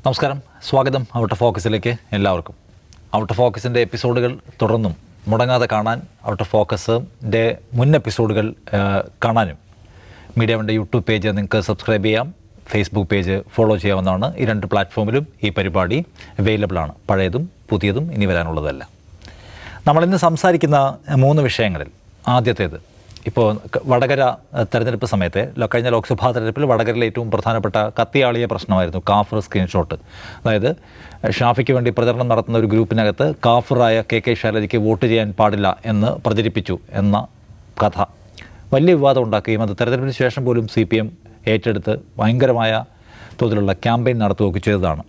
നമസ്കാരം, സ്വാഗതം out of ഫോക്കസിലേക്ക് എല്ലാവർക്കും. ഔട്ട് ഓഫ് ഫോക്കസിൻ്റെ എപ്പിസോഡുകൾ തുടർന്നും മുടങ്ങാതെ കാണാൻ ഔട്ട് ഓഫ് ഫോക്കസിൻ്റെ മുൻ എപ്പിസോഡുകൾ കാണാനും മീഡിയ വൻ്റെ യൂട്യൂബ് പേജ് നിങ്ങൾക്ക് സബ്സ്ക്രൈബ് ചെയ്യാം, ഫേസ്ബുക്ക് പേജ് ഫോളോ ചെയ്യാവുന്നതാണ്. ഈ രണ്ട് പ്ലാറ്റ്ഫോമിലും ഈ പരിപാടി അവൈലബിൾ ആണ്, പഴയതും പുതിയതും ഇനി വരാനുള്ളതല്ല. നമ്മളിന്ന് സംസാരിക്കുന്ന 3 വിഷയങ്ങളിൽ ആദ്യത്തേത്, ഇപ്പോൾ വടകര തെരഞ്ഞെടുപ്പ് സമയത്തെ കഴിഞ്ഞ ലോക്സഭാ തെരഞ്ഞെടുപ്പിൽ വടകരയിലെ ഏറ്റവും പ്രധാനപ്പെട്ട കത്തിയാളിയ പ്രശ്നമായിരുന്നു കാഫർ സ്ക്രീൻഷോട്ട്. അതായത് ഷാഫിക്ക് വേണ്ടി പ്രചരണം നടത്തുന്ന ഒരു ഗ്രൂപ്പിനകത്ത് കാഫറായ കെ ശൈലജയ്ക്ക് വോട്ട് ചെയ്യാൻ പാടില്ല എന്ന് പ്രചരിപ്പിച്ചു എന്ന കഥ വലിയ വിവാദം ഉണ്ടാക്കുകയും അത് തെരഞ്ഞെടുപ്പിന് ശേഷം പോലും CPM ഏറ്റെടുത്ത് ഭയങ്കരമായ തോതിലുള്ള ക്യാമ്പയിൻ നടത്തുകയൊക്കെ ചെയ്തതാണ്.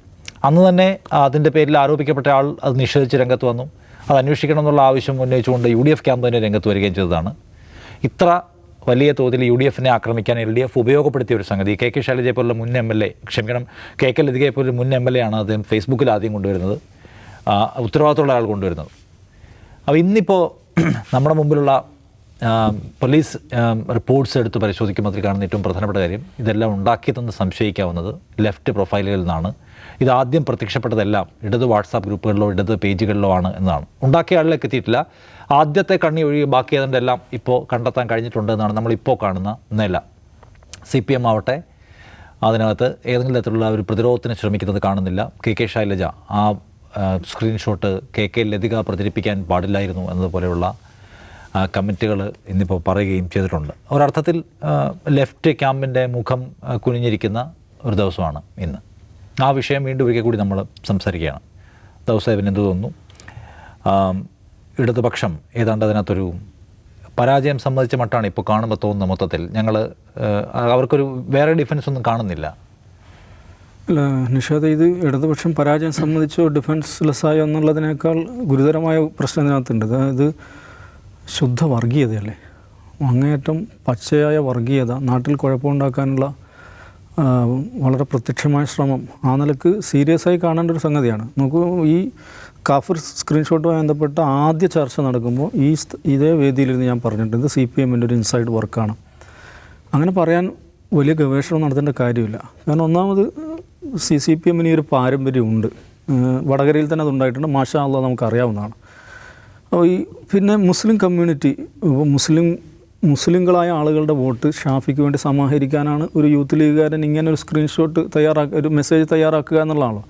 അന്ന് തന്നെ അതിൻ്റെ പേരിൽ ആരോപിക്കപ്പെട്ട ആൾ അത് നിഷേധിച്ച് രംഗത്ത് വന്നു. അത് അന്വേഷിക്കണം എന്നുള്ള ആവശ്യം ഉന്നയിച്ചുകൊണ്ട് UDF ക്യാമ്പയിന് രംഗത്ത് വരികയും ചെയ്തതാണ്. ഇത്ര വലിയ തോതിൽ UDF ആക്രമിക്കാൻ LDF ഉപയോഗപ്പെടുത്തിയ ഒരു സംഗതി കെ ശൈലജയെ പോലുള്ള മുൻ MLA, കെ ലതികയെ പോലുള്ള മുൻ MLA ആണ് അദ്ദേഹം ഫേസ്ബുക്കിൽ ആദ്യം കൊണ്ടുവരുന്നത്, ഉത്തരവാദിത്തമുള്ള ആൾ കൊണ്ടുവരുന്നത്. അപ്പോൾ ഇന്നിപ്പോൾ നമ്മുടെ മുമ്പിലുള്ള പോലീസ് റിപ്പോർട്ട്സ് എടുത്ത് പരിശോധിക്കുമ്പോൾ അതിൽ കാണുന്ന ഏറ്റവും പ്രധാനപ്പെട്ട കാര്യം, ഇതെല്ലാം ഉണ്ടാക്കിയതെന്ന് സംശയിക്കാവുന്നത് ലെഫ്റ്റ് പ്രൊഫൈലുകളിൽ നിന്നാണ്. ഇതാദ്യം പ്രത്യക്ഷപ്പെട്ടതെല്ലാം ഇടത് വാട്സാപ്പ് ഗ്രൂപ്പുകളിലോ ഇടത് പേജുകളിലോ ആണ് എന്നതാണ്. ഉണ്ടാക്കിയ ആളിലേക്ക് എത്തിയിട്ടില്ല. ആദ്യത്തെ കണ്ണി ഒഴികെ ബാക്കി അതിൻ്റെ എല്ലാം ഇപ്പോൾ കണ്ടെത്താൻ കഴിഞ്ഞിട്ടുണ്ട് എന്നാണ് നമ്മളിപ്പോൾ കാണുന്ന നില. CPM ആവട്ടെ അതിനകത്ത് ഏതെങ്കിലും തരത്തിലുള്ള ഒരു പ്രതിരോധത്തിന് ശ്രമിക്കുന്നത് കാണുന്നില്ല. കെ ശൈലജ ആ സ്ക്രീൻഷോട്ട് കെ ലതിക പ്രചരിപ്പിക്കാൻ പാടില്ലായിരുന്നു എന്നതുപോലെയുള്ള കമൻറ്റുകൾ ഇന്നിപ്പോൾ പറയുകയും ചെയ്തിട്ടുണ്ട്. ഒരർത്ഥത്തിൽ ലെഫ്റ്റ് ക്യാമ്പിൻ്റെ മുഖം കുനിഞ്ഞിരിക്കുന്ന ഒരു ദിവസമാണ് ഇന്ന്. ആ വിഷയം വീണ്ടും ഒരിക്കൽ കൂടി നമ്മൾ സംസാരിക്കുകയാണ്. ദൗസാഹിബിന് എന്ത് തോന്നുന്നു? ഇടതുപക്ഷം ഏതാണ്ട് അതിനകത്തൊരു പരാജയം സംബന്ധിച്ച മട്ടാണ് ഇപ്പോൾ കാണുമ്പോൾ തോന്നുന്നത്. മൊത്തത്തിൽ അവർക്കൊരു വേറെ ഡിഫൻസ് ഒന്നും കാണുന്നില്ല. അല്ല നിഷാദ്, ഇത് ഇടതുപക്ഷം പരാജയം സംബന്ധിച്ചോ ഡിഫൻസ്ലെസ്സായോ എന്നുള്ളതിനേക്കാൾ ഗുരുതരമായ പ്രശ്നം ഇതിനകത്തുണ്ട്. അതായത് ശുദ്ധ വർഗീയതയല്ലേ, അങ്ങേയറ്റം പച്ചയായ വർഗീയത, നാട്ടിൽ കുഴപ്പമുണ്ടാക്കാനുള്ള വളരെ പ്രത്യക്ഷമായ ശ്രമം. ആ നിലക്ക് സീരിയസ് ആയി കാണേണ്ട ഒരു സംഗതിയാണ്. നമുക്ക് ഈ കാഫർ സ്ക്രീൻഷോട്ടുമായി ബന്ധപ്പെട്ട ആദ്യ ചർച്ച നടക്കുമ്പോൾ ഇതേ വേദിയിലിരുന്ന് ഞാൻ പറഞ്ഞിട്ടുണ്ട്, ഇത് CPMൻ്റെ ഒരു ഇൻസൈഡ് വർക്കാണ്. അങ്ങനെ പറയാൻ വലിയ ഗവേഷണം നടത്തേണ്ട കാര്യമില്ല. കാരണം ഒന്നാമത് CPMന് ഈ ഒരു പാരമ്പര്യമുണ്ട്. വടകരയിൽ തന്നെ അതുണ്ടായിട്ടുണ്ട്, മാഷാ അല്ലാഹ് നമുക്കറിയാവുന്നതാണ്. അപ്പോൾ പിന്നെ മുസ്ലിം കമ്മ്യൂണിറ്റി, മുസ്ലിങ്ങളായ ആളുകളുടെ വോട്ട് ഷാഫിക്ക് വേണ്ടി സമാഹരിക്കാനാണ് ഒരു യൂത്ത് ലീഗുകാരൻ ഇങ്ങനെ ഒരു സ്ക്രീൻഷോട്ട് ഒരു മെസ്സേജ് തയ്യാറാക്കുക എന്നുള്ളതാണല്ലോ.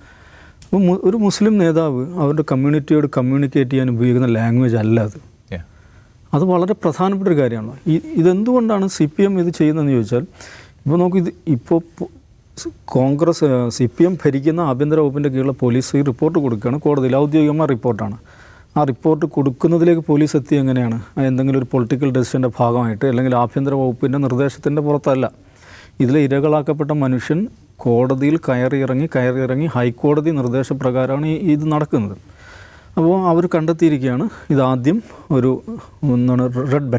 അപ്പോൾ ഒരു മുസ്ലിം നേതാവ് അവരുടെ കമ്മ്യൂണിറ്റിയോട് കമ്മ്യൂണിക്കേറ്റ് ചെയ്യാൻ ഉപയോഗിക്കുന്ന ലാംഗ്വേജ് അല്ല അത്. അത് വളരെ പ്രധാനപ്പെട്ട ഒരു കാര്യമാണല്ലോ. ഇതെന്തുകൊണ്ടാണ് CPM ഇത് ചെയ്യുന്നതെന്ന് ചോദിച്ചാൽ, ഇപ്പോൾ നോക്കൂ, ഇപ്പോൾ കോൺഗ്രസ് CPM ഭരിക്കുന്ന ആഭ്യന്തര വകുപ്പിൻ്റെ കീഴിലുള്ള പോലീസ് ഈ റിപ്പോർട്ട് കൊടുക്കുകയാണ് കോടതിയിൽ. ഔദ്യോഗികമായ റിപ്പോർട്ടാണ്. ആ റിപ്പോർട്ട് കൊടുക്കുന്നതിലേക്ക് പോലീസ് എത്തി എങ്ങനെയാണ്? എന്തെങ്കിലും ഒരു പൊളിറ്റിക്കൽ ഡെസിഷൻ്റെ ഭാഗമായിട്ട്, അല്ലെങ്കിൽ ആഭ്യന്തര വകുപ്പിൻ്റെ നിർദ്ദേശത്തിൻ്റെ പുറത്തല്ല. ഇതിലെ ഇരകളാക്കപ്പെട്ട മനുഷ്യൻ കോടതിയിൽ കയറിയിറങ്ങി ഹൈക്കോടതി നിർദ്ദേശപ്രകാരമാണ് ഇത് നടക്കുന്നത്. അപ്പോൾ അവർ കണ്ടെത്തിയിരിക്കുകയാണ്, ഇതാദ്യം ഒരു റെഡ്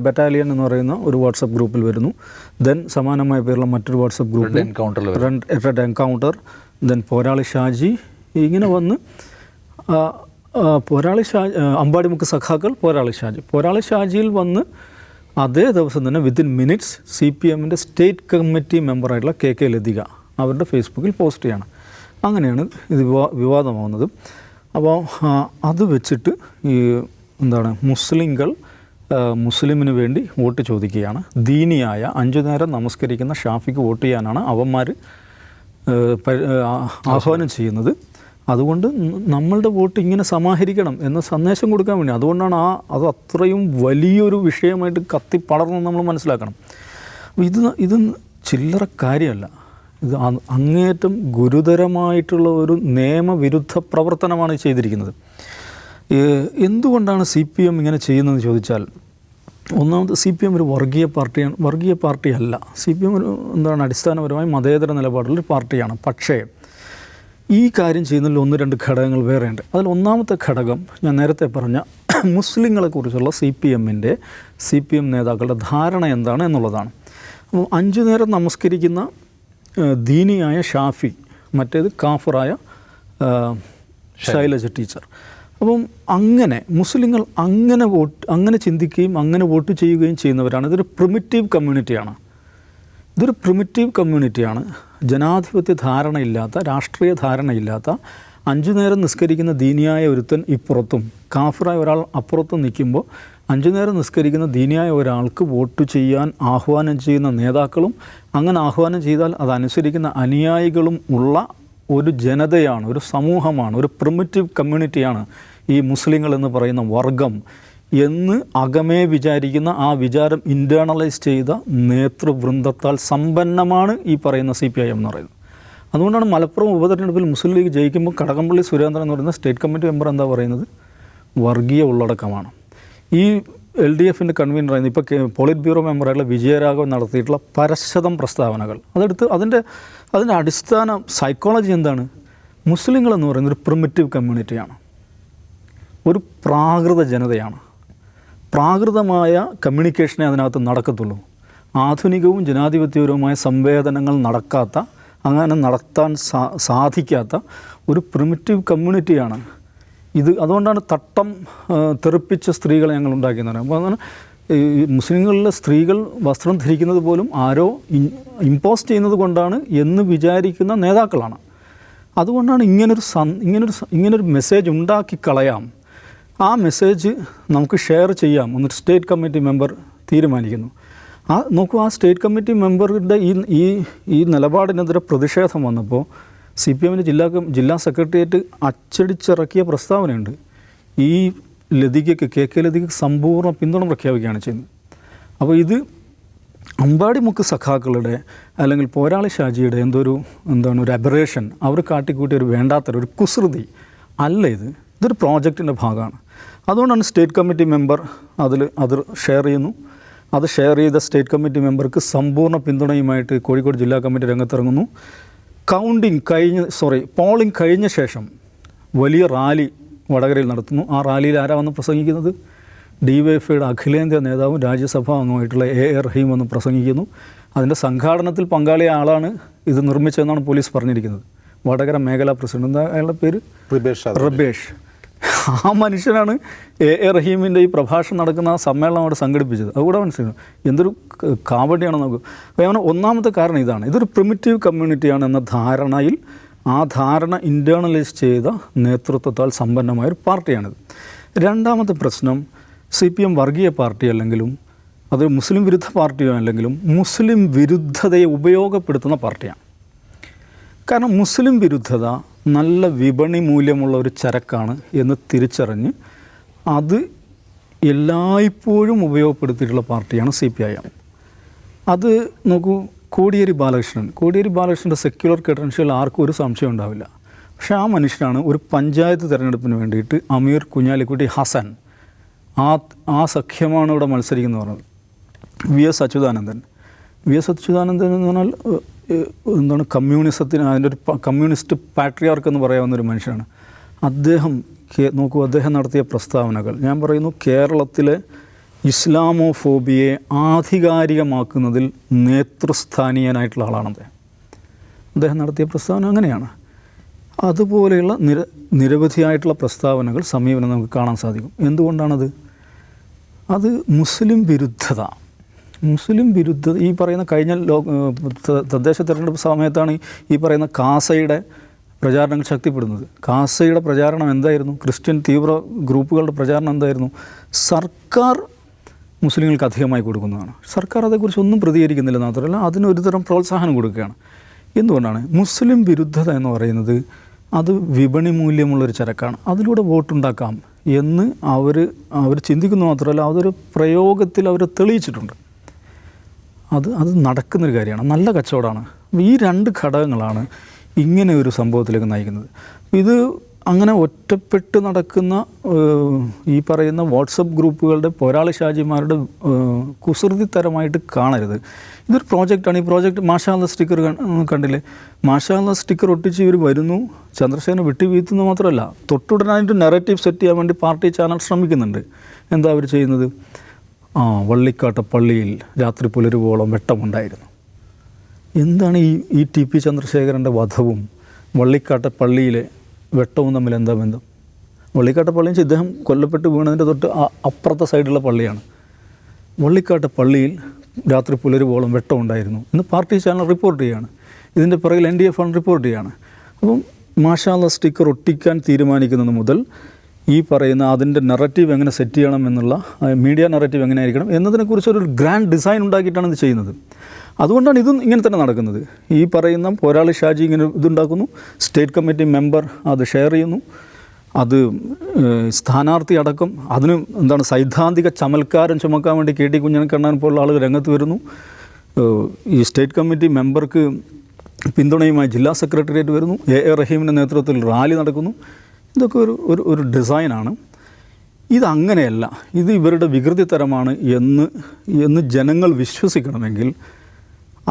ബറ്റാലിയൻ എന്ന് പറയുന്ന ഒരു വാട്സപ്പ് ഗ്രൂപ്പിൽ വരുന്നു. ദെൻ സമാനമായ പേരുള്ള മറ്റൊരു വാട്സപ്പ് ഗ്രൂപ്പിൽ റെഡ് എൻകൗണ്ടർ, ദെൻ പോരാളി ഷാജി, ഇങ്ങനെ വന്ന് അമ്പാടിമുക്ക് സഖാക്കൾ പോരാളി ഷാജിയിൽ വന്ന് അതേ ദിവസം തന്നെ വിത്തിൻ മിനിറ്റ്സ് CPMൻ്റെ സ്റ്റേറ്റ് കമ്മിറ്റി മെമ്പറായിട്ടുള്ള കെ ലതിക അവരുടെ ഫേസ്ബുക്കിൽ പോസ്റ്റ് ചെയ്യാണ്. അങ്ങനെയാണ് ഇത് വിവാദമാവുന്നത്. അപ്പോൾ അത് വെച്ചിട്ട് മുസ്ലിമിന് വേണ്ടി വോട്ട് ചോദിക്കുകയാണ്. ദീനിയായ 5 നേരം നമസ്കരിക്കുന്ന ഷാഫിക്ക് വോട്ട് ചെയ്യാനാണ് അവന്മാർ ആഹ്വാനം ചെയ്യുന്നത്. അതുകൊണ്ട് നമ്മളുടെ വോട്ട് ഇങ്ങനെ സമാഹരിക്കണം എന്ന സന്ദേശം കൊടുക്കാൻ വേണ്ടി, അതുകൊണ്ടാണ് അത് അത്രയും വലിയൊരു വിഷയമായിട്ട് കത്തിപ്പടർന്ന് നമ്മൾ മനസ്സിലാക്കണം. ഇത് ചില്ലറ കാര്യമല്ല. ഇത് അങ്ങേയറ്റം ഗുരുതരമായിട്ടുള്ള ഒരു നിയമവിരുദ്ധ പ്രവർത്തനമാണ് ചെയ്തിരിക്കുന്നത്. എന്തുകൊണ്ടാണ് CPM ഇങ്ങനെ ചെയ്യുന്നതെന്ന് ചോദിച്ചാൽ, ഒന്നാമത് CPM ഒരു വർഗീയ പാർട്ടിയല്ല. CPM അടിസ്ഥാനപരമായി മതേതര നിലപാടുള്ളൊരു പാർട്ടിയാണ്. പക്ഷേ ഈ കാര്യം ചെയ്യുന്നതിൽ 1-2 ഘടകങ്ങൾ വേറെയുണ്ട്. അതിൽ ഒന്നാമത്തെ ഘടകം ഞാൻ നേരത്തെ പറഞ്ഞ മുസ്ലിങ്ങളെക്കുറിച്ചുള്ള CPM നേതാക്കളുടെ ധാരണ എന്താണ് എന്നുള്ളതാണ്. അപ്പോൾ 5 നേരം നമസ്കരിക്കുന്ന ദീനിയായ ഷാഫി, മറ്റേത് കാഫറായ ശൈലജ ടീച്ചർ. അപ്പം അങ്ങനെ മുസ്ലിങ്ങൾ അങ്ങനെ ചിന്തിക്കുകയും അങ്ങനെ വോട്ട് ചെയ്യുകയും ചെയ്യുന്നവരാണ്. ഇതൊരു പ്രിമിറ്റീവ് കമ്മ്യൂണിറ്റിയാണ്. ഇതൊരു പ്രിമിറ്റീവ് കമ്മ്യൂണിറ്റിയാണ്. ജനാധിപത്യ ധാരണയില്ലാത്ത, രാഷ്ട്രീയ ധാരണയില്ലാത്ത, 5 നേരം നിസ്കരിക്കുന്ന ദീനിയായ ഒരുത്തൻ ഇപ്പുറത്തും കാഫിറായ ഒരാൾ അപ്പുറത്തും നിൽക്കുമ്പോൾ 5 നേരം നിസ്കരിക്കുന്ന ദീനിയായ ഒരാൾക്ക് വോട്ട് ചെയ്യാൻ ആഹ്വാനം ചെയ്യുന്ന നേതാക്കളും അങ്ങനെ ആഹ്വാനം ചെയ്താൽ അതനുസരിക്കുന്ന അനുയായികളും ഉള്ള ഒരു ജനതയാണ്, ഒരു സമൂഹമാണ്, ഒരു പ്രിമിറ്റീവ് കമ്മ്യൂണിറ്റിയാണ് ഈ മുസ്ലിങ്ങൾ എന്ന് പറയുന്ന വർഗം എന്ന് അകമേ വിചാരിക്കുന്ന, ആ വിചാരം ഇൻറ്റേർണലൈസ് ചെയ്ത നേതൃവൃന്ദത്താൽ സമ്പന്നമാണ് ഈ പറയുന്ന CPIM എന്ന് പറയുന്നത്. അതുകൊണ്ടാണ് മലപ്പുറം ഉപതെരഞ്ഞെടുപ്പിൽ മുസ്ലിം ലീഗ് ജയിക്കുമ്പോൾ കടകംപള്ളി സുരേന്ദ്രൻ എന്ന് പറയുന്ന സ്റ്റേറ്റ് കമ്മിറ്റി മെമ്പർ എന്താ പറയുന്നത്? വർഗീയ ഉള്ളടക്കമാണ്. ഈ LDFൻ്റെ കൺവീനറായിരുന്നു, ഇപ്പോൾ പോളിറ്റ് ബ്യൂറോ മെമ്പറായിട്ടുള്ള വിജയരാഘവൻ നടത്തിയിട്ടുള്ള പരശതം പ്രസ്താവനകൾ അതെടുത്ത് അതിൻ്റെ അടിസ്ഥാന സൈക്കോളജി എന്താണ്? മുസ്ലിങ്ങളെന്ന് പറയുന്നത് ഒരു പ്രിമിറ്റീവ് കമ്മ്യൂണിറ്റിയാണ്, ഒരു പ്രാകൃത ജനതയാണ്. പ്രാകൃതമായ കമ്മ്യൂണിക്കേഷനെ അതിനകത്ത് നടക്കത്തുള്ളൂ. ആധുനികവും ജനാധിപത്യപരവുമായ സംവേദനങ്ങൾ നടക്കാത്ത, അങ്ങനെ നടത്താൻ സാധിക്കാത്ത ഒരു പ്രിമിറ്റീവ് കമ്മ്യൂണിറ്റിയാണ് ഇത്. അതുകൊണ്ടാണ് തട്ടം തെറിപ്പിച്ച സ്ത്രീകളെ ഞങ്ങൾ ഉണ്ടാക്കിയെന്ന് പറയുന്നത്. അപ്പോൾ അതാണ് ഈ മുസ്ലിങ്ങളിലെ സ്ത്രീകൾ വസ്ത്രം ധരിക്കുന്നത് പോലും ആരോ ഇമ്പോസ് ചെയ്യുന്നത് കൊണ്ടാണ് എന്ന് വിചാരിക്കുന്ന നേതാക്കളാണ്. അതുകൊണ്ടാണ് ഇങ്ങനൊരു മെസ്സേജ് ഉണ്ടാക്കി കളയാം, ആ മെസ്സേജ് നമുക്ക് ഷെയർ ചെയ്യാം എന്നൊരു സ്റ്റേറ്റ് കമ്മിറ്റി മെമ്പർ തീരുമാനിക്കുന്നു. നോക്കൂ, ആ സ്റ്റേറ്റ് കമ്മിറ്റി മെമ്പറുടെ ഈ നിലപാടിനെതിരെ പ്രതിഷേധം വന്നപ്പോൾ CPMൻ്റെ ജില്ലാ സെക്രട്ടേറിയറ്റ് അച്ചടിച്ചിറക്കിയ പ്രസ്താവനയുണ്ട്. ഈ ലതികയ്ക്ക് KK ലതികയ്ക്ക് സമ്പൂർണ്ണ പിന്തുണ പ്രഖ്യാപിക്കുകയാണ് ചെയ്യുന്നത്. അപ്പോൾ ഇത് അമ്പാടിമുക്ക് സഖാക്കളുടെ അല്ലെങ്കിൽ പോരാളി ഷാജിയുടെ ഒരു അബറേഷൻ, അവർ കാട്ടിക്കൂട്ടിയ ഒരു വേണ്ടാത്തൊരു കുസൃതി അല്ല ഇതൊരു പ്രോജക്റ്റിൻ്റെ ഭാഗമാണ്. അതുകൊണ്ടാണ് സ്റ്റേറ്റ് കമ്മിറ്റി മെമ്പർ അത് ഷെയർ ചെയ്യുന്നു. അത് ഷെയർ ചെയ്ത സ്റ്റേറ്റ് കമ്മിറ്റി മെമ്പർക്ക് സമ്പൂർണ്ണ പിന്തുണയുമായിട്ട് കോഴിക്കോട് ജില്ലാ കമ്മിറ്റി രംഗത്തിറങ്ങുന്നു. പോളിംഗ് കഴിഞ്ഞ ശേഷം വലിയ റാലി വടകരയിൽ നടത്തുന്നു. ആ റാലിയിൽ ആരാ വന്ന് പ്രസംഗിക്കുന്നത്? DYFIയുടെ അഖിലേന്ത്യാ നേതാവും രാജ്യസഭാ അംഗമായിട്ടുള്ള A.A. റഹീം വന്ന് പ്രസംഗിക്കുന്നു. അതിൻ്റെ സംഘാടനത്തിൽ പങ്കാളിയ ആളാണ് ഇത് നിർമ്മിച്ചതെന്നാണ് പോലീസ് പറഞ്ഞിരിക്കുന്നത്. വടകര മേഖലാ പ്രസിഡന്റ്, എന്താ അയാളുടെ പേര്? റിബേഷ്. ആ മനുഷ്യനാണ് A.A. റഹീമിൻ്റെ ഈ പ്രഭാഷണം നടക്കുന്ന ആ സമ്മേളനം അവിടെ സംഘടിപ്പിച്ചത്. അതുകൂടെ മനസ്സിലാവും എന്തൊരു കാവടിയാണെന്ന് നോക്കും. അപ്പോൾ ഞാൻ ഒന്നാമത്തെ കാരണം ഇതാണ്, ഇതൊരു പ്രിമിറ്റീവ് കമ്മ്യൂണിറ്റിയാണ് എന്ന ധാരണയിൽ, ആ ധാരണ ഇൻറ്റേർണലൈസ് ചെയ്ത നേതൃത്വത്താൽ സമ്പന്നമായൊരു പാർട്ടിയാണിത്. രണ്ടാമത്തെ പ്രശ്നം, CPM വർഗീയ പാർട്ടി അല്ലെങ്കിലും അത് മുസ്ലിം വിരുദ്ധ പാർട്ടിയോ അല്ലെങ്കിലും മുസ്ലിം വിരുദ്ധതയെ ഉപയോഗപ്പെടുത്തുന്ന പാർട്ടിയാണ്. കാരണം മുസ്ലിം വിരുദ്ധത നല്ല വിപണി മൂല്യമുള്ള ഒരു ചരക്കാണ് എന്ന് തിരിച്ചറിഞ്ഞ് അത് എല്ലായ്പ്പോഴും ഉപയോഗപ്പെടുത്തിയിട്ടുള്ള പാർട്ടിയാണ് CPIM. അത് നോക്കൂ, കോടിയേരി ബാലകൃഷ്ണൻ്റെ സെക്യുലർ ക്രെഡൻഷ്യൽ ആർക്കും ഒരു സംശയം ഉണ്ടാവില്ല. പക്ഷേ ആ മനുഷ്യനാണ് ഒരു പഞ്ചായത്ത് തിരഞ്ഞെടുപ്പിന് വേണ്ടിയിട്ട് അമീർ കുഞ്ഞാലിക്കുട്ടി ഹസൻ, ആ സഖ്യമാണ് ഇവിടെ മത്സരിക്കുന്നത് പറഞ്ഞത്. VS അച്യുതാനന്ദൻ എന്ന് പറഞ്ഞാൽ കമ്മ്യൂണിസത്തിന് അതിൻ്റെ ഒരു കമ്മ്യൂണിസ്റ്റ് പാട്രിയാർക്ക് എന്ന് പറയാവുന്ന ഒരു മനുഷ്യനാണ്. അദ്ദേഹം നടത്തിയ പ്രസ്താവനകൾ, ഞാൻ പറയുന്നു, കേരളത്തിലെ ഇസ്ലാമോഫോബിയെ ആധികാരികമാക്കുന്നതിൽ നേതൃസ്ഥാനീയനായിട്ടുള്ള ആളാണ് അദ്ദേഹം നടത്തിയ പ്രസ്താവന അങ്ങനെയാണ്. അതുപോലെയുള്ള നിരവധിയായിട്ടുള്ള പ്രസ്താവനകൾ, സമീപനം നമുക്ക് കാണാൻ സാധിക്കും. എന്തുകൊണ്ടാണത്? അത് മുസ്ലിം വിരുദ്ധത ഈ പറയുന്ന കഴിഞ്ഞ തദ്ദേശ തെരഞ്ഞെടുപ്പ് സമയത്താണ് ഈ പറയുന്ന കാസയുടെ പ്രചാരണങ്ങൾ ശക്തിപ്പെടുന്നത്. കാസയുടെ പ്രചാരണം എന്തായിരുന്നു? ക്രിസ്ത്യൻ തീവ്ര ഗ്രൂപ്പുകളുടെ പ്രചാരണം എന്തായിരുന്നു? സർക്കാർ മുസ്ലിങ്ങൾക്ക് അധികമായി കൊടുക്കുന്നതാണ്. സർക്കാർ അതേക്കുറിച്ച് ഒന്നും പ്രതികരിക്കുന്നില്ല, മാത്രമല്ല അതിനൊരു തരം പ്രോത്സാഹനം കൊടുക്കുകയാണ്. എന്തുകൊണ്ടാണ്? മുസ്ലിം വിരുദ്ധത എന്ന് പറയുന്നത് അത് വിപണി മൂല്യമുള്ളൊരു ചരക്കാണ്, അതിലൂടെ വോട്ടുണ്ടാക്കാം എന്ന് അവർ ചിന്തിക്കുന്നു. മാത്രമല്ല അതൊരു പ്രയോഗത്തിൽ അവർ തെളിയിച്ചിട്ടുണ്ട്. അത് നടക്കുന്നൊരു കാര്യമാണ്, നല്ല കച്ചവടമാണ്. ഈ 2 ഘടകങ്ങളാണ് ഇങ്ങനെ ഒരു സംഭവത്തിലേക്ക് നയിക്കുന്നത്. ഇത് അങ്ങനെ ഒറ്റപ്പെട്ട് നടക്കുന്ന ഈ പറയുന്ന വാട്സപ്പ് ഗ്രൂപ്പുകളുടെ പോരാളി ഷാജിമാരുടെ കുസൃതിത്തരമായിട്ട് കാണരുത്. ഇതൊരു പ്രോജക്റ്റാണ്. ഈ പ്രോജക്റ്റ് മാഷാ അല്ലാ സ്റ്റിക്കർ കണ്ടില്ലേ? മാഷാ അല്ലാ സ്റ്റിക്കർ ഒട്ടിച്ച് ഇവർ വരുന്നു, ചന്ദ്രശേഖരനെ വെട്ടി വീഴ്ത്തുന്നത് മാത്രമല്ല, തൊട്ടുടനായിട്ട് നെറേറ്റീവ് സെറ്റ് ചെയ്യാൻ വേണ്ടി പാർട്ടി ചാനൽ ശ്രമിക്കുന്നുണ്ട്. എന്താ അവർ ചെയ്യുന്നത്? വള്ളിക്കാട്ട പള്ളിയിൽ രാത്രി പുലരുവോളം വെട്ടമുണ്ടായിരുന്നു. എന്താണ് ഈ TP ചന്ദ്രശേഖരൻ്റെ വധവും വള്ളിക്കാട്ട പള്ളിയിലെ വെട്ടവും തമ്മിൽ എന്താ ബന്ധം? വള്ളിക്കാട്ട പള്ളിയിൽ ഇദ്ദേഹം കൊല്ലപ്പെട്ട് വീണതിൻ്റെ തൊട്ട് അപ്പുറത്തെ സൈഡിലുള്ള പള്ളിയാണ്. വള്ളിക്കാട്ട പള്ളിയിൽ രാത്രി പുലരുവോളം വെട്ടം ഉണ്ടായിരുന്നു എന്ന് പാർട്ടി ചാനൽ റിപ്പോർട്ട് ചെയ്യുകയാണ്. ഇതിൻ്റെ പിറകിൽ NDA ഫണ്ട് റിപ്പോർട്ട് ചെയ്യുകയാണ്. അപ്പം മാഷാള്ള സ്റ്റിക്കർ ഒട്ടിക്കാൻ തീരുമാനിക്കുന്നത് മുതൽ ഈ പറയുന്ന അതിൻ്റെ നെററ്റീവ് എങ്ങനെ സെറ്റ് ചെയ്യണം എന്നുള്ള മീഡിയ നെററ്റീവ് എങ്ങനെ ആയിരിക്കണം എന്നതിനെക്കുറിച്ച് ഒരു ഗ്രാൻഡ് ഡിസൈൻ ഉണ്ടാക്കിയിട്ടാണ് ഇത് ചെയ്യുന്നത്. അതുകൊണ്ടാണ് ഇതും ഇങ്ങനെ തന്നെ നടക്കുന്നത്. ഈ പറയുന്ന പോരാളി ഷാജി ഇങ്ങനെ ഇതുണ്ടാക്കുന്നു, സ്റ്റേറ്റ് കമ്മിറ്റി മെമ്പർ അത് ഷെയർ ചെയ്യുന്നു, അത് സ്ഥാനാർത്ഥി അടക്കം അതിന് എന്താണ് സൈദ്ധാന്തിക ചമൽക്കാരം ചുമക്കാൻ വേണ്ടി KT കുഞ്ഞിക്കണ്ണൻ പോലുള്ള ആളുകൾ രംഗത്ത് വരുന്നു. ഈ സ്റ്റേറ്റ് കമ്മിറ്റി മെമ്പർക്ക് പിന്തുണയുമായി ജില്ലാ സെക്രട്ടേറിയറ്റ് വരുന്നു, A റഹീമിൻ്റെ നേതൃത്വത്തിൽ റാലി നടക്കുന്നു. ഇതൊക്കെ ഒരു ഡിസൈനാണ്. ഇതങ്ങനെയല്ല, ഇത് ഇവരുടെ വികൃതിത്തരമാണ് എന്ന് ജനങ്ങൾ വിശ്വസിക്കണമെങ്കിൽ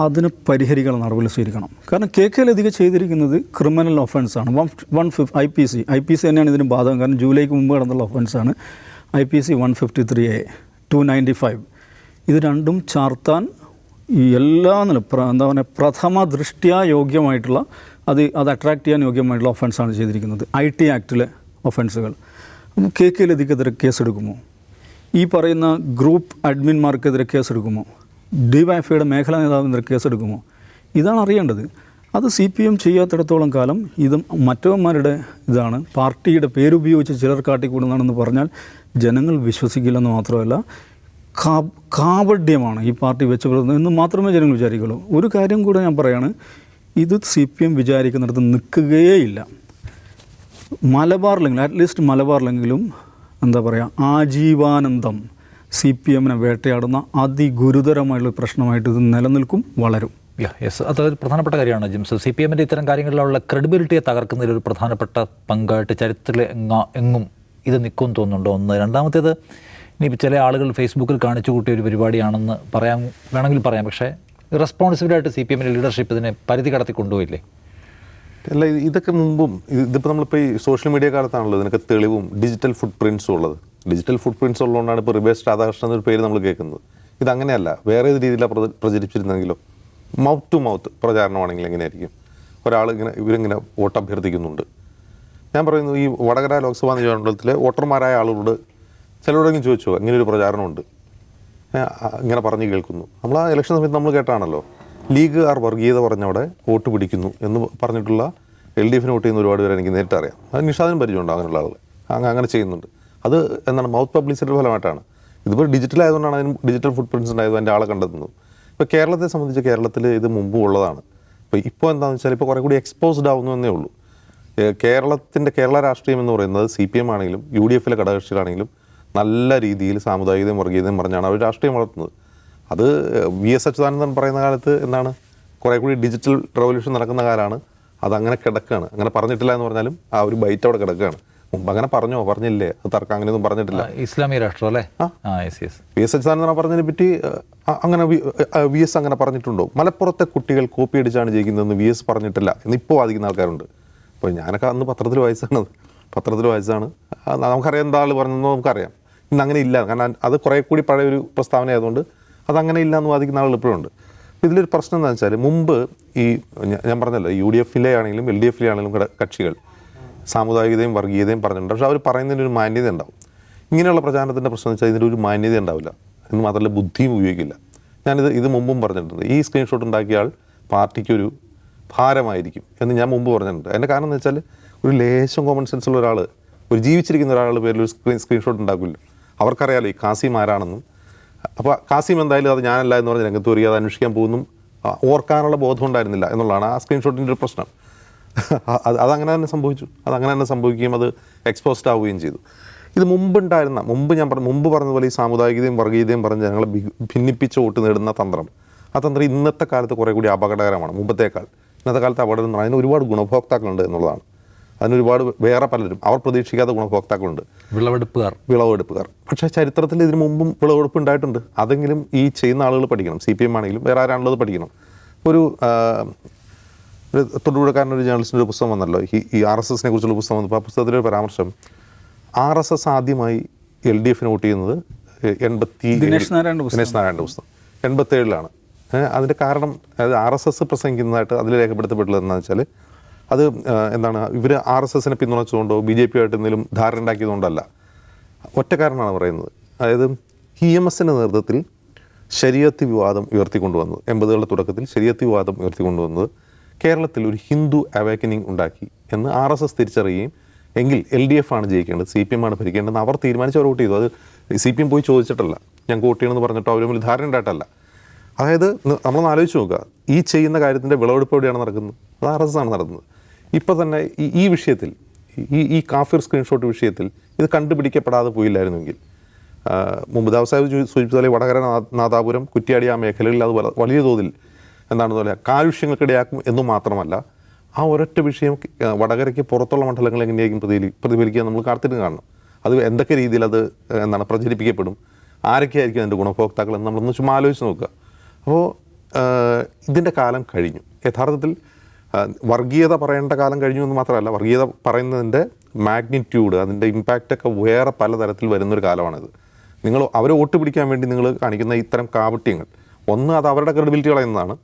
അതിന് പരിഹരിക്കാൻ നടപടി സ്വീകരിക്കണം. കാരണം KK ലതിക ചെയ്തിരിക്കുന്നത് ക്രിമിനൽ ഒഫൻസാണ്. 150 IPC തന്നെയാണ് ഇതിന് ബാധകം. കാരണം ജൂലൈക്ക് മുമ്പ് നടന്നുള്ള ഒഫൻസാണ്. IPC 153A 295 ഇത് രണ്ടും ചാർത്താൻ ഈ എല്ലാ എന്താ പറയുക പ്രഥമ ദൃഷ്ട്യാ യോഗ്യമായിട്ടുള്ള അത് അട്രാക്റ്റ് ചെയ്യാൻ യോഗ്യമായിട്ടുള്ള ഒഫൻസാണ് ചെയ്തിരിക്കുന്നത്. IT ആക്ടിലെ ഒഫൻസുകൾ. അപ്പം KK ലതിക്കെതിരെ കേസെടുക്കുമോ? ഈ പറയുന്ന ഗ്രൂപ്പ് അഡ്മിന്മാർക്കെതിരെ കേസെടുക്കുമോ? DYFIയുടെ മേഖലാ നേതാവിനെതിരെ കേസെടുക്കുമോ? ഇതാണ് അറിയേണ്ടത്. അത് CPM ചെയ്യാത്തിടത്തോളം കാലം ഇത് മറ്റവന്മാരുടെ ഇതാണ്, പാർട്ടിയുടെ പേരുപയോഗിച്ച് ചിലർ കാട്ടിക്കൂടുന്നതാണെന്ന് പറഞ്ഞാൽ ജനങ്ങൾ വിശ്വസിക്കില്ലെന്ന് മാത്രമല്ല കാപഢ്യമാണ് ഈ പാർട്ടി വെച്ച് പുലർത്തുന്നത് എന്ന് മാത്രമേ ജനങ്ങൾ വിചാരിക്കുള്ളൂ. ഒരു കാര്യം കൂടെ ഞാൻ പറയാണ്, ഇത് CPM വിചാരിക്കുന്നിടത്ത് നിൽക്കുകയേയില്ല. മലബാറിലെങ്കിലും അറ്റ്ലീസ്റ്റ് മലബാറിലെങ്കിലും എന്താ പറയുക ആജീവാനന്ദം CPMനെ വേട്ടയാടുന്ന അതിഗുരുതരമായിട്ടുള്ള പ്രശ്നമായിട്ട് ഇത് നിലനിൽക്കും, വളരും. യെസ്, അതൊരു പ്രധാനപ്പെട്ട കാര്യമാണ് ജിംസ്. CPMൻ്റെ ഇത്തരം കാര്യങ്ങളിലുള്ള ക്രെഡിബിലിറ്റിയെ തകർക്കുന്നതിൽ ഒരു പ്രധാനപ്പെട്ട പങ്കായിട്ട് ചരിത്രത്തിൽ എങ്ങും ഇത് നിൽക്കുമെന്ന് തോന്നുന്നുണ്ടോ? ഒന്ന്. രണ്ടാമത്തേത്, ഇനി ചില ആളുകൾ ഫേസ്ബുക്കിൽ കാണിച്ചു കൂട്ടിയ ഒരു പരിപാടിയാണെന്ന് വേണമെങ്കിൽ പറയാം. പക്ഷേ റെസ്പോൺസിബിളായിട്ട് CPMൻ്റെ ലീഡർഷിപ്പ് ഇതിനെ പരിധി കടത്തി കൊണ്ടുപോയില്ലേ? അല്ല, ഇതൊക്കെ മുമ്പും ഇതിപ്പോൾ നമ്മളിപ്പോൾ ഈ സോഷ്യൽ മീഡിയ കാലത്താണല്ലോ ഇതിനൊക്കെ തെളിവും ഡിജിറ്റൽ ഫുട് പ്രിൻറ്റ്സും ഉള്ളത്. ഡിജിറ്റൽ ഫുട് പ്രിൻറ്റ്സ് ഉള്ളതുകൊണ്ടാണ് ഇപ്പോൾ റിവേഴ്സ് രാധാകൃഷ്ണൻ എന്നൊരു പേര് നമ്മൾ കേൾക്കുന്നത്. ഇതങ്ങനെയല്ല, വേറെ ഏത് രീതിയിലാണ് പ്രചരിപ്പിച്ചിരുന്നെങ്കിലോ മൗത്ത് ടു മൗത്ത് പ്രചാരണമാണെങ്കിൽ എങ്ങനെയായിരിക്കും? ഇവരിങ്ങനെ വോട്ട് അഭ്യർത്ഥിക്കുന്നുണ്ട്. ഞാൻ പറയുന്നു, ഈ വടകര ലോക്സഭാ നിയോജകമണ്ഡലത്തിലെ വോട്ടർമാരായ ആളുകളോട് ചിലരോടെങ്കിലും ചോദിച്ചോ ഇങ്ങനെയൊരു പ്രചാരണമുണ്ട്, ഇങ്ങനെ പറഞ്ഞു കേൾക്കുന്നു. നമ്മൾ ആ ഇലക്ഷൻ സമയത്ത് നമ്മൾ കേട്ടാണല്ലോ, ലീഗുകാർ വർഗീയത പറഞ്ഞവിടെ വോട്ട് പിടിക്കുന്നു എന്ന് പറഞ്ഞിട്ടുള്ള LDFന് വോട്ട് ചെയ്യുന്ന ഒരുപാട് പേരെ എനിക്ക് നേരിട്ട് അറിയാം. അത് നിഷാദിനും പരിചയമുണ്ട്, അങ്ങനെയുള്ള ആളുകൾ അങ്ങനെ ചെയ്യുന്നുണ്ട്. അത് എന്താണ് മൗത്ത് പബ്ലിസിറ്റിയുടെ ഫലമായിട്ടാണ്. ഇതിപ്പോൾ ഡിജിറ്റൽ ആയതുകൊണ്ടാണ് അതിന് ഡിജിറ്റൽ ഫുട് പ്രിൻറ്റ്സ് ഉണ്ടായത്, അതിൻ്റെ ആളെ കണ്ടെത്തുന്നത്. ഇപ്പോൾ കേരളത്തെ സംബന്ധിച്ച് കേരളത്തിൽ ഇത് മുമ്പും ഉള്ളതാണ്. ഇപ്പോൾ എന്താണെന്ന് വെച്ചാൽ ഇപ്പോൾ കുറേ കൂടി എക്സ്പോസ്ഡ് ആവുന്നു എന്നേ ഉള്ളൂ. കേരള രാഷ്ട്രീയം എന്ന് പറയുന്നത് CPM ആണെങ്കിലും UDFലെ ഘടകകക്ഷികളാണെങ്കിലും നല്ല രീതിയിൽ സാമുദായികതയും വർഗീയതയും പറഞ്ഞാണ് അവർ രാഷ്ട്രീയം വളർത്തുന്നത്. അത് VS അച്യുതാനന്ദൻ പറയുന്ന കാലത്ത് എന്താണ് കുറേ കൂടി ഡിജിറ്റൽ റവല്യൂഷൻ നടക്കുന്ന കാലമാണ്. അതങ്ങനെ കിടക്കുകയാണ്. അങ്ങനെ പറഞ്ഞിട്ടില്ല എന്ന് പറഞ്ഞാലും ആ ഒരു ബൈറ്റ് അവിടെ കിടക്കുകയാണ്. മുമ്പ് അങ്ങനെ പറഞ്ഞില്ലേ? അത് തർക്കം അങ്ങനെയൊന്നും പറഞ്ഞിട്ടില്ല. ഇസ്ലാമിക രാഷ്ട്രം അല്ലേ? VS അച്യുതാനന്ദൻ പറഞ്ഞതിനെ പറ്റി അങ്ങനെ VS അങ്ങനെ പറഞ്ഞിട്ടുണ്ടോ? മലപ്പുറത്തെ കുട്ടികൾ കോപ്പി അടിച്ചാണ് ജയിക്കുന്നതെന്ന് VS പറഞ്ഞിട്ടില്ല എന്ന് ഇപ്പോൾ വാദിക്കുന്ന ആൾക്കാരുണ്ട്. അപ്പോൾ ഞാനൊക്കെ അന്ന് പത്രത്തിൽ വായിച്ചതാണ്. നമുക്കറിയാം എന്താ ആൾ പറഞ്ഞതെന്നോ നമുക്കറിയാം. ഇന്ന് അങ്ങനെ ഇല്ല. കാരണം അത് കുറേ കൂടി പഴയ ഒരു പ്രസ്താവന ആയതുകൊണ്ട് അതങ്ങനെ ഇല്ല എന്ന് വാദിക്കുന്ന ആളുകൾ ഇപ്പോഴുണ്ട്. ഇതിലൊരു പ്രശ്നം എന്താണെന്ന് വെച്ചാൽ, മുമ്പ് ഈ ഞാൻ പറഞ്ഞല്ലോ UDFലെ ആണെങ്കിലും LDFലെ ആണെങ്കിലും കക്ഷികൾ സാമുദായികതയും വർഗീയതയും പറഞ്ഞിട്ടുണ്ട്. പക്ഷേ അവർ പറയുന്നതിനൊരു മാന്യത ഉണ്ടാവും. ഇങ്ങനെയുള്ള പ്രചാരണത്തിൻ്റെ പ്രശ്നം എന്ന് വെച്ചാൽ ഇതിനൊരു മാന്യത ഉണ്ടാവില്ല എന്ന് മാത്രമല്ല ബുദ്ധിയും ഉപയോഗിക്കില്ല. ഇത് മുമ്പും പറഞ്ഞിട്ടുണ്ട്. ഈ സ്ക്രീൻഷോട്ട് ഉണ്ടാക്കിയ ആൾ പാർട്ടിക്കൊരു ഭാരമായിരിക്കും എന്ന് ഞാൻ മുമ്പ് പറഞ്ഞിട്ടുണ്ട്. അതിൻ്റെ കാരണം എന്ന് വെച്ചാൽ ഒരു ലേശം കോമൺ സെൻസുള്ള ഒരാൾ, ഒരു ജീവിച്ചിരിക്കുന്ന ഒരാളുടെ പേരിൽ ഒരു സ്ക്രീൻഷോട്ട് ഉണ്ടാക്കില്ല. അവർക്കറിയാലോ ഈ കാസിം ആരാണെന്നും. അപ്പോൾ കാസിം എന്തായാലും അത് ഞാനല്ല എന്ന് പറഞ്ഞ് രംഗത്ത് വരിക, അത് അന്വേഷിക്കാൻ പോകുന്നു ഓർക്കാനുള്ള ബോധം ഉണ്ടായിരുന്നില്ല എന്നുള്ളതാണ് ആ സ്ക്രീൻഷോട്ടിൻ്റെ ഒരു പ്രശ്നം. അതങ്ങനെ തന്നെ സംഭവിക്കുകയും അത് എക്സ്പോസ്ഡ് ആവുകയും ചെയ്തു. ഇത് മുമ്പ് പറഞ്ഞതുപോലെ ഈ സാമുദായികതയും വർഗീയതയും പറഞ്ഞ് ജനങ്ങളെ ഭിന്നിപ്പിച്ച് വോട്ട് നേടുന്ന തന്ത്രം, ആ തന്ത്രം ഇന്നത്തെ കാലത്ത് കുറേ കൂടി അപകടകരമാണ് മുമ്പത്തേക്കാൾ. ഇന്നത്തെ കാലത്ത് അപകടം എന്ന് പറയുന്നത് ഒരുപാട് ഗുണഭോക്താക്കളുണ്ട് എന്നുള്ളതാണ്. അതിനൊരുപാട് വേറെ പലരും അവർ പ്രതീക്ഷിക്കാത്ത ഗുണഭോക്താക്കളുണ്ട്, വിളവെടുപ്പുകാർ. പക്ഷേ ചരിത്രത്തിൽ ഇതിനു മുമ്പും വിളവെടുപ്പ് ഉണ്ടായിട്ടുണ്ട്. അതെങ്കിലും ഈ ചെയ്യുന്ന ആളുകൾ പഠിക്കണം. CPM ആണെങ്കിലും വേറെ ആരാണുള്ളത് പഠിക്കണം. ഒരു തൊടുപുഴക്കാരനൊരു ജേർണലിസ്റ്റിൻ്റെ ഒരു പുസ്തകം വന്നല്ലോ, ഈ RSSനെ കുറിച്ചുള്ള പുസ്തകം വന്നപ്പോൾ ആ പുസ്തകത്തിലൊരു പരാമർശം, RSS ആദ്യമായി LDFന് വോട്ട് ചെയ്യുന്നത് ദിനേശ് നാരായണൻ്റെ പുസ്തകം 87-ലാണ്. അതിൻ്റെ കാരണം അതായത് RSS പ്രസംഗിക്കുന്നതായിട്ട് അതിൽ രേഖപ്പെടുത്തപ്പെട്ടുള്ളത് എന്താണെന്ന് വെച്ചാൽ അത് എന്താണ് ഇവർ RSSനെ പിന്തുണച്ചുകൊണ്ടോ BJP ആയിട്ട് എന്തെങ്കിലും ധാരണ ഉണ്ടാക്കിയതുകൊണ്ടല്ല. ഒറ്റ കാരണമാണ് പറയുന്നത്. അതായത് EMSൻ്റെ നേതൃത്വത്തിൽ ശരീഅത്ത് വിവാദം ഉയർത്തിക്കൊണ്ടുവന്നത്, 80കളുടെ തുടക്കത്തിൽ ശരീഅത്ത് വിവാദം ഉയർത്തിക്കൊണ്ടുവന്നത് കേരളത്തിൽ ഒരു ഹിന്ദു അവേക്കനിങ് ഉണ്ടാക്കി എന്ന് RSS തിരിച്ചറിയുകയും എങ്കിൽ LDF ആണ് ജയിക്കേണ്ടത്, CPM ആണ് ഭരിക്കേണ്ടതെന്ന് അവർ തീരുമാനിച്ച് അവർ വോട്ട് ചെയ്തു. അത് CPM പോയി ചോദിച്ചിട്ടല്ല, ഞങ്ങൾക്ക് വോട്ട് ചെയ്യണമെന്ന് പറഞ്ഞിട്ടോ അവർ തമ്മിൽ ധാരണ ഉണ്ടായിട്ടല്ല. അതായത് നമ്മളൊന്ന് ആലോചിച്ച് നോക്കുക, ഈ ചെയ്യുന്ന കാര്യത്തിൻ്റെ വിളവെടുപ്പ് എവിടെയാണ് നടക്കുന്നത്? അത് RSS ആണ് നടത്തുന്നത്. ഇപ്പോൾ തന്നെ ഈ വിഷയത്തിൽ, ഈ കാഫിർ സ്ക്രീൻഷോട്ട് വിഷയത്തിൽ ഇത് കണ്ടുപിടിക്കപ്പെടാതെ പോയില്ലായിരുന്നെങ്കിൽ മുമ്പ് സാഹിബ് സൂചിപ്പിച്ചാൽ വടകര, നാദാപുരം, കുറ്റ്യാടി ആ മേഖലകളിൽ അത് വലിയ തോതിൽ എന്താണെന്ന് പറയുക കാലുഷ്യങ്ങൾക്കിടയാക്കും എന്നു മാത്രമല്ല, ആ ഒരൊറ്റ വിഷയം വടകരയ്ക്ക് പുറത്തുള്ള മണ്ഡലങ്ങൾ എങ്ങനെയായിരിക്കും പ്രതിഫലിക്കുക നമ്മൾ കാത്തിട്ട് കാണണം. അത് എന്തൊക്കെ രീതിയിൽ അത് പ്രചരിപ്പിക്കപ്പെടും, ആരൊക്കെയായിരിക്കും അതിൻ്റെ ഗുണഭോക്താക്കൾ എന്ന് നമ്മളൊന്ന് ചുമ്മാ ആലോചിച്ച് നോക്കുക. അപ്പോൾ ഇതിൻ്റെ കാലം കഴിഞ്ഞു. യഥാർത്ഥത്തിൽ വർഗീയത പറയേണ്ട കാലം കഴിഞ്ഞു എന്ന് മാത്രമല്ല, വർഗീയത പറയുന്നതിൻ്റെ മാഗ്നിറ്റ്യൂഡ്, അതിൻ്റെ ഇമ്പാക്റ്റൊക്കെ വേറെ പലതരത്തിൽ വരുന്നൊരു കാലമാണിത്. നിങ്ങൾ അവരെ വോട്ട് പിടിക്കാൻ വേണ്ടി നിങ്ങൾ കാണിക്കുന്ന ഇത്തരം കാപട്യങ്ങൾ, ഒന്ന് അത് അവരുടെ ക്രെഡിബിലിറ്റി കളയുന്നതാണ്.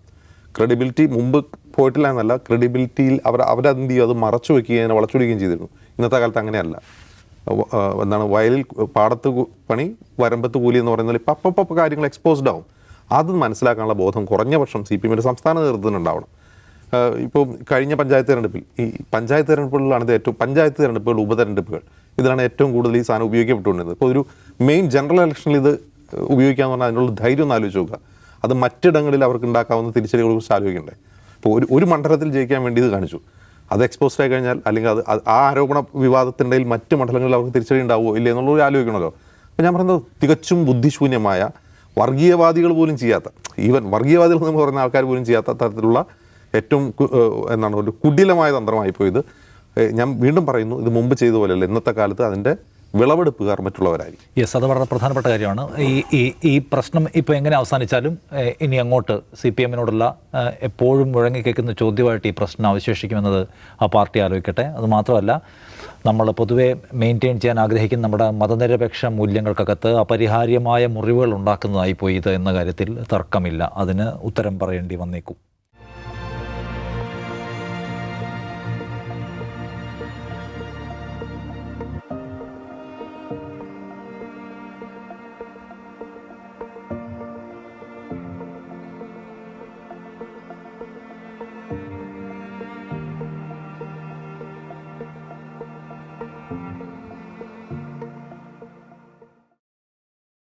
ക്രെഡിബിലിറ്റി മുമ്പ് പോയിട്ടില്ല എന്നല്ല, ക്രെഡിബിലിറ്റിയിൽ അവരെന്ത് ചെയ്യും, അത് മറച്ചു വയ്ക്കുകയും വളച്ചൊടിക്കുകയും ചെയ്തിരുന്നു. ഇന്നത്തെ കാലത്ത് അങ്ങനെയല്ല. വയലിൽ പാടത്ത് പണി വരമ്പത്ത് കൂലി എന്ന് പറയുന്നത് ഇപ്പം അപ്പം കാര്യങ്ങൾ എക്സ്പോസ്ഡ് ആവും. അത് മനസ്സിലാക്കാനുള്ള ബോധം കുറഞ്ഞ പക്ഷം CPM സംസ്ഥാന നേതൃത്വത്തിനുണ്ടാവണം. ഇപ്പോൾ കഴിഞ്ഞ പഞ്ചായത്ത് തിരഞ്ഞെടുപ്പിൽ, ഈ പഞ്ചായത്ത് തിരഞ്ഞെടുപ്പുകളിലാണ് ഇത് ഏറ്റവും, പഞ്ചായത്ത് തിരഞ്ഞെടുപ്പുകൾ, ഉപതെരഞ്ഞെടുപ്പുകൾ, ഇതിലാണ് ഏറ്റവും കൂടുതൽ ഈ സാധനം ഉപയോഗിക്കപ്പെട്ടുകൊണ്ടിരുന്നത്. ഇപ്പോൾ ഒരു മെയിൻ ജനറൽ ഇലക്ഷനിൽ ഇത് ഉപയോഗിക്കാമെന്ന് പറഞ്ഞാൽ അതിനുള്ള ധൈര്യം ഒന്ന് ആലോചിച്ച് നോക്കുക. അത് മറ്റിടങ്ങളിൽ അവർക്ക് ഉണ്ടാക്കാവുന്ന തിരിച്ചടികളെ കുറിച്ച് ആലോചിക്കണ്ടേ? ഇപ്പോൾ ഒരു മണ്ഡലത്തിൽ ജയിക്കാൻ വേണ്ടി ഇത് കാണിച്ചു, അത് എക്സ്പോസ്ഡ് ആയി കഴിഞ്ഞാൽ, അല്ലെങ്കിൽ അത് ആ ആരോപണ വിവാദത്തിൻ്റെ മറ്റ് മണ്ഡലങ്ങളിൽ അവർക്ക് തിരിച്ചടി ഉണ്ടാവുമോ ഇല്ലേ എന്നുള്ളത് ആലോചിക്കണമല്ലോ. അപ്പോൾ ഞാൻ പറയുന്നത് തികച്ചും ബുദ്ധിശൂന്യമായ, വർഗീയവാദികൾ പോലും ചെയ്യാത്ത, ഈവൻ വർഗീയവാദികൾ എന്ന് പറയുന്ന ആൾക്കാർ പോലും ചെയ്യാത്ത തരത്തിലുള്ള ഏറ്റവും ഒരു കുടിലമായ തന്ത്രമായിപ്പോയി ഇത്. ഞാൻ വീണ്ടും പറയുന്നു, ഇത് മുമ്പ് ചെയ്ത പോലെയല്ല. ഇന്നത്തെ കാലത്ത് അതിൻ്റെ വിളവെടുപ്പുകാർ മറ്റുള്ളവരായിരിക്കും. യെസ്, അത് വളരെ പ്രധാനപ്പെട്ട കാര്യമാണ്. ഈ പ്രശ്നം ഇപ്പോൾ എങ്ങനെ അവസാനിച്ചാലും ഇനി അങ്ങോട്ട് CPM-നോടുള്ള എപ്പോഴും മുഴങ്ങിക്കേൾക്കുന്ന ചോദ്യമായിട്ട് ഈ പ്രശ്നം അവശേഷിക്കുമെന്നത് ആ പാർട്ടി ആലോചിക്കട്ടെ. അതുമാത്രമല്ല, നമ്മൾ പൊതുവെ മെയിൻറ്റെയിൻ ചെയ്യാൻ ആഗ്രഹിക്കുന്ന നമ്മുടെ മതനിരപേക്ഷ മൂല്യങ്ങൾക്കകത്ത് അപരിഹാര്യമായ മുറിവുകൾ ഉണ്ടാക്കുന്നതായി പോയി ഇത് എന്ന കാര്യത്തിൽ തർക്കമില്ല. അതിന് ഉത്തരം പറയേണ്ടി വന്നേക്കും.